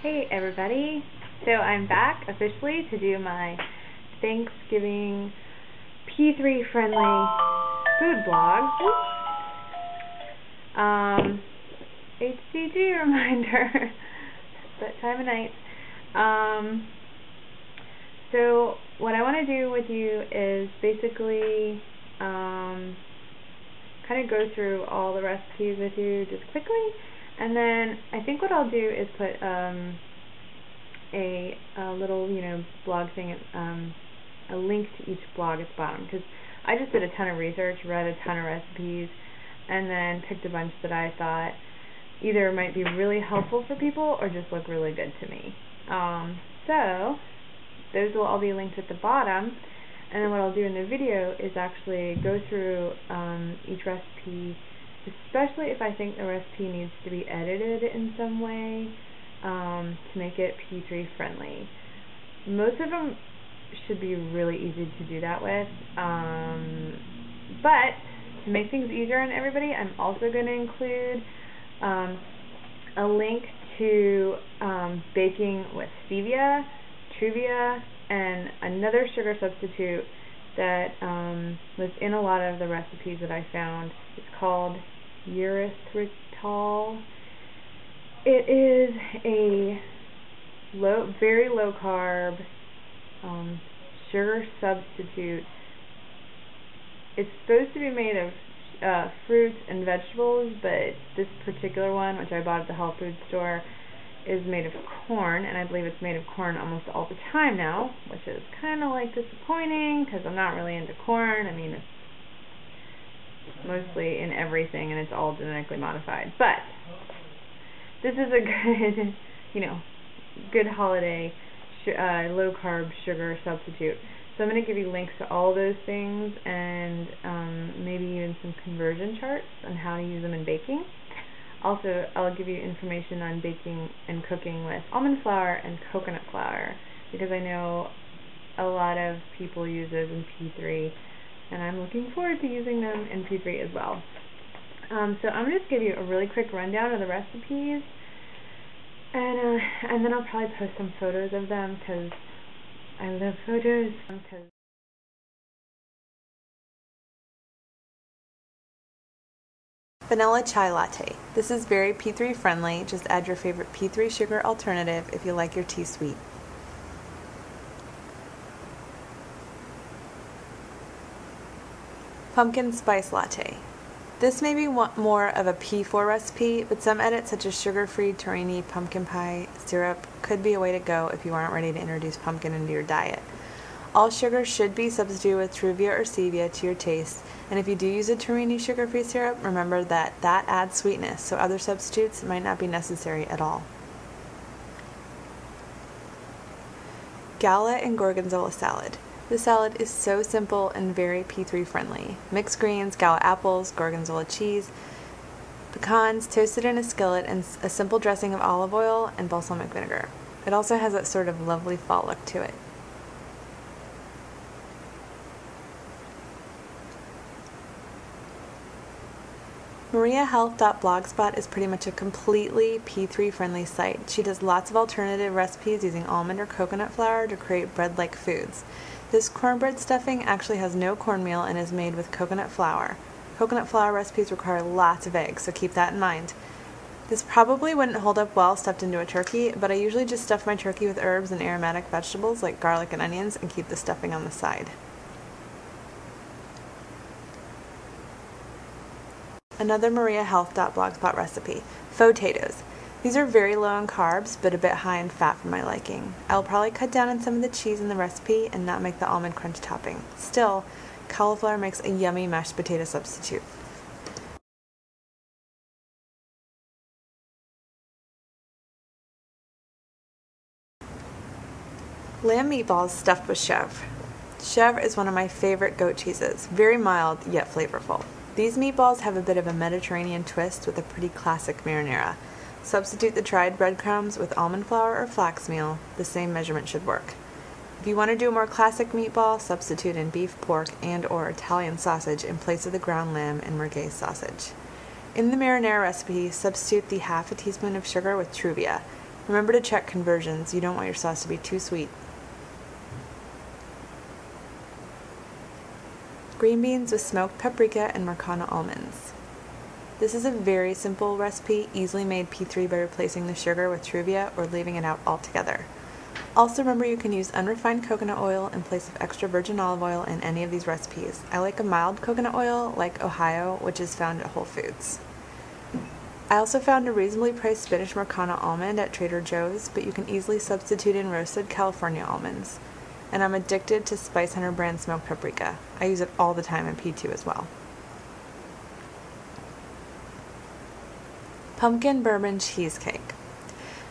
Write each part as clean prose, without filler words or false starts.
Hey everybody, so I'm back officially to do my Thanksgiving P3 friendly food blog. HCG reminder, that time of night. So what I want to do with you is basically kind of go through all the recipes with you just quickly. And then I think what I'll do is put a little, blog thing, a link to each blog at the bottom, because I just did a ton of research, read a ton of recipes, and then picked a bunch that I thought either might be really helpful for people or just look really good to me. So those will all be linked at the bottom, and then what I'll do in the video is actually go through each recipe, especially if I think the recipe needs to be edited in some way to make it P3 friendly. Most of them should be really easy to do that with, but to make things easier on everybody, I'm also going to include a link to baking with stevia, truvia, and another sugar substitute that was in a lot of the recipes that I found. It's called erythritol. It is a very low carb sugar substitute. It's supposed to be made of fruits and vegetables, but this particular one, which I bought at the health food store, is made of corn, and I believe it's made of corn almost all the time now, which is kind of like disappointing because I'm not really into corn. I mean, it's mostly in everything, and it's all genetically modified. But this is a good, good holiday low carb sugar substitute. So I'm going to give you links to all those things, and maybe even some conversion charts on how to use them in baking. Also, I'll give you information on baking and cooking with almond flour and coconut flour, because I know a lot of people use those in P3, and I'm looking forward to using them in P3 as well. So I'm going to just give you a really quick rundown of the recipes, and then I'll probably post some photos of them, because I love photos. Vanilla chai latte. This is very P3 friendly. Just add your favorite P3 sugar alternative if you like your tea sweet. Pumpkin spice latte. This may be more of a P4 recipe, but some edits such as sugar-free tahini pumpkin pie syrup could be a way to go if you aren't ready to introduce pumpkin into your diet. All sugars should be substituted with truvia or stevia to your taste, and if you do use a tahini sugar-free syrup, remember that adds sweetness, so other substitutes might not be necessary at all. Gala and Gorgonzola salad. This salad is so simple and very P3 friendly. Mixed greens, Gala apples, Gorgonzola cheese, pecans toasted in a skillet, and a simple dressing of olive oil and balsamic vinegar. It also has that sort of lovely fall look to it. MariaHealth.blogspot is pretty much a completely P3 friendly site. She does lots of alternative recipes using almond or coconut flour to create bread-like foods. This cornbread stuffing actually has no cornmeal and is made with coconut flour. Coconut flour recipes require lots of eggs, so keep that in mind. This probably wouldn't hold up well stuffed into a turkey, but I usually just stuff my turkey with herbs and aromatic vegetables like garlic and onions and keep the stuffing on the side. Another MariaHealth.blogspot recipe, Faux-tatoes. These are very low in carbs, but a bit high in fat for my liking. I'll probably cut down on some of the cheese in the recipe and not make the almond crunch topping. Still, cauliflower makes a yummy mashed potato substitute. Lamb meatballs stuffed with chèvre. Chèvre is one of my favorite goat cheeses, very mild yet flavorful. These meatballs have a bit of a Mediterranean twist with a pretty classic marinara. Substitute the dried breadcrumbs with almond flour or flax meal. The same measurement should work. If you want to do a more classic meatball, substitute in beef, pork, and/or Italian sausage in place of the ground lamb and merguez sausage. In the marinara recipe, substitute the half a teaspoon of sugar with truvia. Remember to check conversions. You don't want your sauce to be too sweet. Green beans with smoked paprika and Marcona almonds. This is a very simple recipe, easily made P3 by replacing the sugar with Truvia or leaving it out altogether. Also remember you can use unrefined coconut oil in place of extra virgin olive oil in any of these recipes. I like a mild coconut oil like Ohio, which is found at Whole Foods. I also found a reasonably priced Spanish Marcona almond at Trader Joe's, but you can easily substitute in roasted California almonds. And I'm addicted to Spice Hunter brand smoked paprika. I use it all the time in P2 as well. Pumpkin Bourbon Cheesecake.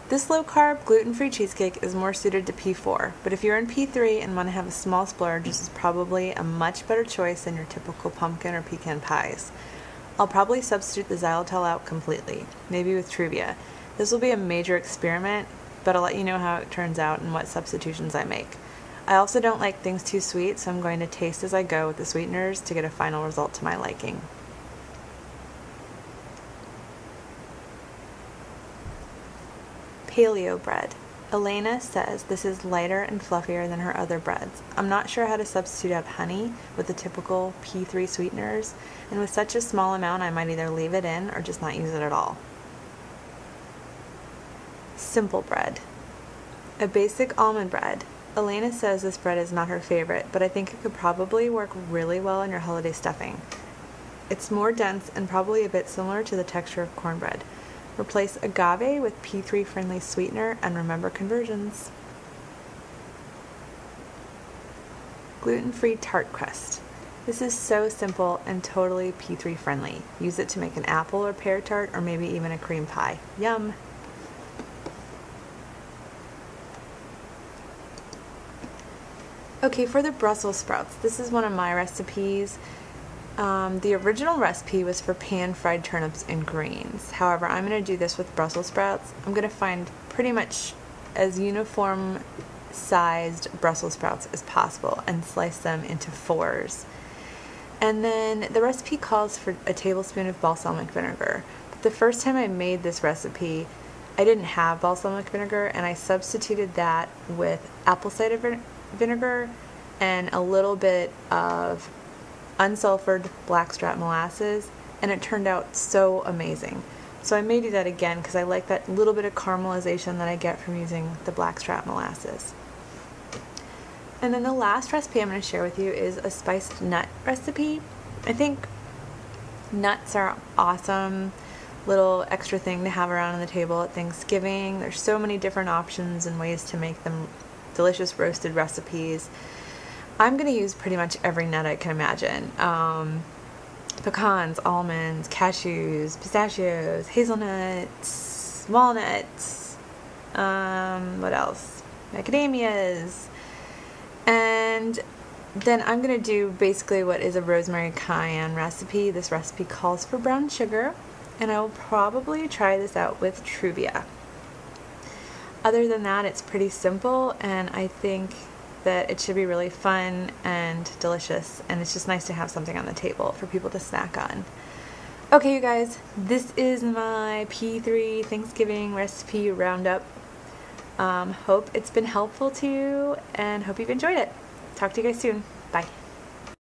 This low-carb, gluten-free cheesecake is more suited to P4, but if you're in P3 and want to have a small splurge, this is probably a much better choice than your typical pumpkin or pecan pies. I'll probably substitute the xylitol out completely, maybe with Truvia. This will be a major experiment, but I'll let you know how it turns out and what substitutions I make. I also don't like things too sweet, so I'm going to taste as I go with the sweeteners to get a final result to my liking. Paleo Bread. Elena says this is lighter and fluffier than her other breads. I'm not sure how to substitute out honey with the typical P3 sweeteners, and with such a small amount I might either leave it in or just not use it at all. Simple bread. A basic almond bread. Elena says this bread is not her favorite, but I think it could probably work really well in your holiday stuffing. It's more dense and probably a bit similar to the texture of cornbread. Replace agave with P3 friendly sweetener and remember conversions. Gluten-free tart crust. This is so simple and totally P3 friendly. Use it to make an apple or pear tart or maybe even a cream pie. Yum! Okay, for the Brussels sprouts, this is one of my recipes. The original recipe was for pan-fried turnips and greens. However, I'm going to do this with Brussels sprouts. I'm going to find pretty much as uniform sized Brussels sprouts as possible and slice them into fours. And then the recipe calls for a tablespoon of balsamic vinegar. But the first time I made this recipe, I didn't have balsamic vinegar, and I substituted that with apple cider vinegar and a little bit of unsulfured blackstrap molasses, and it turned out so amazing. So I may do that again because I like that little bit of caramelization that I get from using the blackstrap molasses. And then the last recipe I'm going to share with you is a spiced nut recipe. I think nuts are awesome little extra thing to have around on the table at Thanksgiving. There's so many different options and ways to make them delicious roasted recipes. I'm going to use pretty much every nut I can imagine. Pecans, almonds, cashews, pistachios, hazelnuts, walnuts, what else? Macadamias. And then I'm going to do basically what is a rosemary cayenne recipe. This recipe calls for brown sugar, and I will probably try this out with Truvia. Other than that, it's pretty simple, and I think that it should be really fun and delicious, and it's just nice to have something on the table for people to snack on. Okay, you guys, this is my P3 Thanksgiving recipe roundup. Hope it's been helpful to you, and hope you've enjoyed it. Talk to you guys soon. Bye.